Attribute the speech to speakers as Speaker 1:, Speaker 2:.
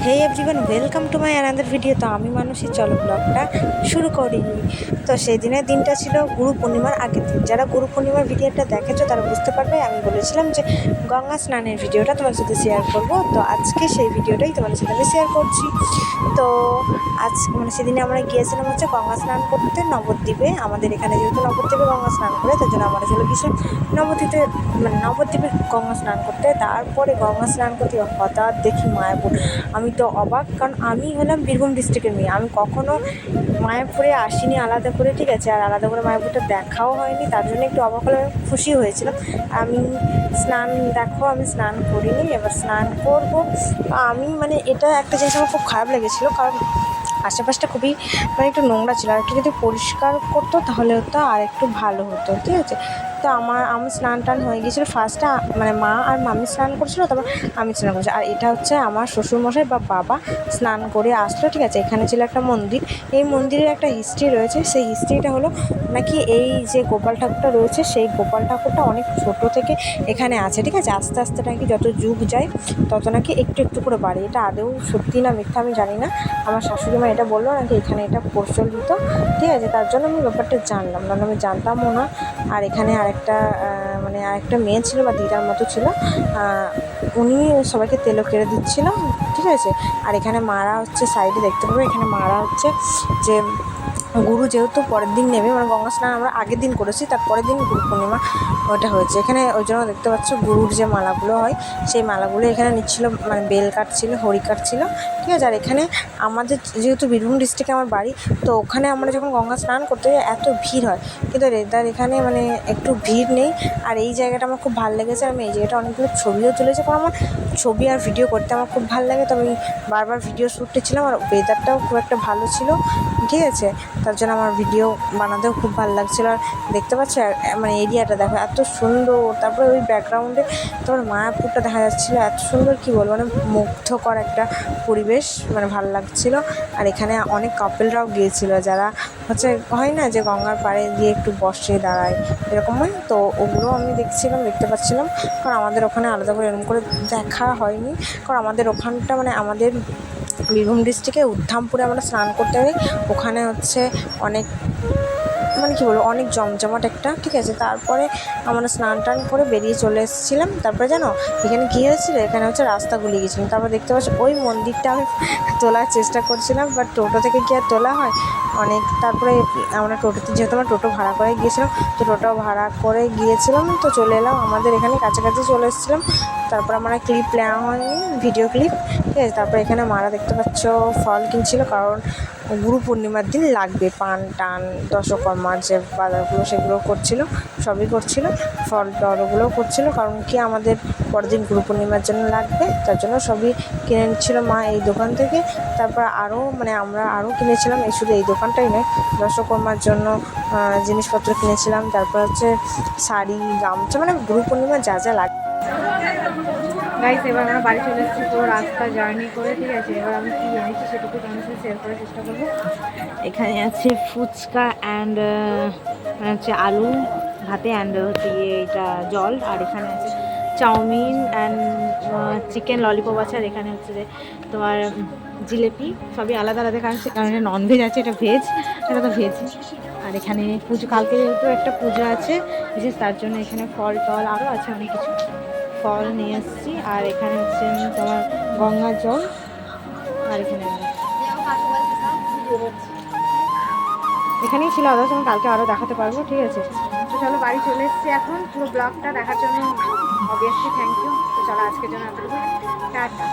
Speaker 1: Hey everyone, welcome to my another video. তো আমি মানুষই, চলো ব্লগটা শুরু করি। তো সেই দিনের দিনটা ছিল গুরু পূর্ণিমার আগের দিন। যারা গুরু পূর্ণিমার ভিডিওটা দেখেছো তারা বুঝতে পারবে আমি বলেছিলাম যে গঙ্গা স্নানের ভিডিওটা তোমাদের সাথে শেয়ার করব। তো আজকে সেই ভিডিওটাই তোমাদের সাথে আমি শেয়ার করছি। তো আজ মানে সেদিনে আমরা গিয়েছিলাম হচ্ছে গঙ্গা স্নান করতে নবদ্বীপে। আমাদের এখানে যেহেতু নবদ্বীপে গঙ্গা স্নান করে, তার জন্য আমরা চলে গেছিলাম নবদ্বীপে গঙ্গা স্নান করতে। তারপরে গঙ্গা স্নান করতে হঠাৎ দেখি মায়াপুর। আমি তো অবাক, কারণ আমি হলাম বীরভূম ডিস্ট্রিক্টের মেয়ে। আমি কখনো মায়াপুরে আসিনি আলাদা করে, ঠিক আছে, আর আলাদা করে মায়াপুরটা দেখাও হয়নি। তার জন্য একটু অবাক হলে আমি খুশি হয়েছিলাম। আমি আমি স্নান করিনি, এবার স্নান করব। আমি মানে এটা একটা জিনিস আমার খুব খারাপ লেগেছিলো, কারণ আশেপাশটা খুবই মানে একটু নোংরা ছিল। আর একটু যদি পরিষ্কার করতো তাহলে হতো আর একটু ভালো হতো, ঠিক আছে। তো আমি স্নান টান হয়ে গিয়েছিলো। ফার্স্টে মানে মা আর মামি স্নান করছিলো, তারপর আমি স্নান করছি। আর এটা হচ্ছে আমার শ্বশুরমশাই বা বাবা স্নান করে আসলো, ঠিক আছে। এখানে ছিল একটা মন্দির। এই মন্দিরের একটা হিস্ট্রি রয়েছে। সেই হিস্ট্রিটা হলো নাকি এই যে গোপাল ঠাকুরটা রয়েছে, সেই গোপাল ঠাকুরটা অনেক ছোটো থেকে এখানে আছে, ঠিক আছে। আস্তে আস্তে নাকি যত যুগ যায় তত নাকি একটু একটু করে বাড়ে। এটা আদৌ সত্যি না মিথ্যা আমি জানি না। আমার শাশুড়ি মা এটা বললো নাকি এখানে এটা প্রচলিত, ঠিক আছে। তার জন্য আমি ব্যাপারটা জানলাম, নাহলে আমি জানতামও না। আর এখানে আরেকটা মেয়ে ছিল বা দিদার মতো ছিল, উনি সবাইকে তেলও কেড়ে দিচ্ছিল, ঠিক আছে। আর এখানে মারা হচ্ছে, সাইডে দেখতে পাবো এখানে মারা হচ্ছে যে গুরু যেহেতু পরের দিন নেবে, মানে গঙ্গা স্নান আমরা আগের দিন করেছি, তার পরের দিন গুরু পূর্ণিমা ওটা হয়েছে এখানে। ওই জন্য দেখতে পাচ্ছ গুরুর যে মালাগুলো হয় সেই মালাগুলো এখানে নিচ্ছিল, মানে বেল কাটছিল, হরি কাটছিল, ঠিক আছে। আর এখানে আমাদের যেহেতু বীরভূম ডিস্ট্রিক্টে আমার বাড়ি, তো ওখানে আমরা যখন গঙ্গা স্নান করতে যাই এত ভিড় হয়, কিন্তু রেদার এখানে মানে একটু ভিড় নেই। আর এই জায়গাটা আমার খুব ভালো লেগেছে। আমি এই জায়গাটা অনেকগুলো ছবিও তুলেছি, কারণ আমার ছবি আর ভিডিও করতে আমার খুব ভালো লাগে। তো আমি বারবার ভিডিও শ্যুট করছিলাম, আর ওয়েদারটাও খুব একটা ভালো ছিল, ঠিক আছে। তার জন্য আমার ভিডিও বানাতেও খুব ভালো লাগছিলো। আর দেখতে পাচ্ছ মানে এরিয়াটা দেখো এত সুন্দর। তারপরে ওই ব্যাকগ্রাউন্ডে তোমার মায়াপুরটা দেখা যাচ্ছিলো, এত সুন্দর, কী বলবো, মানে মুগ্ধকর একটা পরিবেশ, মানে ভালো লাগছিলো। আর এখানে অনেক কাপেলরাও গিয়েছিলো, যারা হচ্ছে হয় না যে গঙ্গার পাড়ে গিয়ে একটু বসে দাঁড়ায় এরকম হয়, তো ওগুলো আমি দেখতে পাচ্ছিলাম। কারণ আমাদের ওখানে আলাদা করে এরকম করে দেখা হয়নি, কারণ আমাদের ওখানটা মানে আমাদের বীরভূম ডিস্ট্রিক্টে উদ্ধামপুরে আমরা স্নান করতে যাই। ওখানে হচ্ছে অনেক মানে কী বলবো, অনেক জমজমাট একটা, ঠিক আছে। তারপরে আমরা স্নান টান করে বেরিয়ে চলে এসেছিলাম। তারপরে জানো এখানে কী হয়েছিল, এখানে হচ্ছে রাস্তা গুলিয়ে গেছিলাম। তারপর দেখতে পাচ্ছি ওই মন্দিরটা আমি তোলার চেষ্টা করছিলাম, বাট টোটো থেকে কি আর তোলা হয় অনেক। তারপরে আমরা টোটোতে, যেহেতু আমরা টোটো ভাড়া করে গিয়েছিলাম, তো টোটো ভাড়া করে গিয়েছিলাম, তো চলে এলাম আমাদের এখানে কাছাকাছি চলে এসেছিলাম। তারপর আমরা ক্লিপ নেওয়া হয়নি, ভিডিও ক্লিপ, ঠিক আছে। তারপরে এখানে মারা দেখতে পাচ্ছ ফল কিনছিল, কারণ গুরু পূর্ণিমার দিন লাগবে পান টান, দশকর্মার যে বাজারগুলো সেগুলো করছিল, সবই করছিল, ফল টলগুলোও করছিল, কারণ কি আমাদের পরের দিন গুরু পূর্ণিমার জন্য লাগবে। তার জন্য সবই কিনে নিচ্ছিলো মা এই দোকান থেকে। তারপর আমরা আরও কিনেছিলাম, এই শুধু এই দোকানটাই নয়, দশকর্মার জন্য জিনিসপত্র কিনেছিলাম। তারপর হচ্ছে শাড়ি, গামছা, মানে গুরু পূর্ণিমার যা যা লাগে। গাইস, এবার আমরা বাড়ি চলে এসেছি পুরো রাস্তা জার্নি করে, ঠিক আছে। এবার আমি কী এনেছি সেটুকু তোমার সাথে শেয়ার করার চেষ্টা করবো। এখানে আছে ফুচকা অ্যান্ড হচ্ছে আলু ভাতে অ্যান্ড হচ্ছে এটা জল। আর এখানে আছে চাউমিন অ্যান্ড চিকেন ললিপপ আছে। আর এখানে হচ্ছে যে তোমার জিলেপি, সবই আলাদা আলাদা, কারণ এটা ননভেজ আছে, এটা ভেজ, এটা তো ভেজ। আর এখানে পুজো, কালকে যেহেতু একটা পুজো আছে বিশেষ, তার জন্য এখানে ফল টল আরও আছে অনেক কিছু, ফল নিয়ে এসেছি। আর এখানে হচ্ছে তোমার গঙ্গার জল। আর এখানেই ছিল আদার্স, আমি কালকে আরও দেখাতে পারবো, ঠিক আছে। তো চলো বাড়ি চলে এসেছি এখন। পুরো ব্লগটা দেখার জন্য অবভিয়াসলি থ্যাংক ইউ। তো চলো আজকের জন্য এতটুকু, টাটা।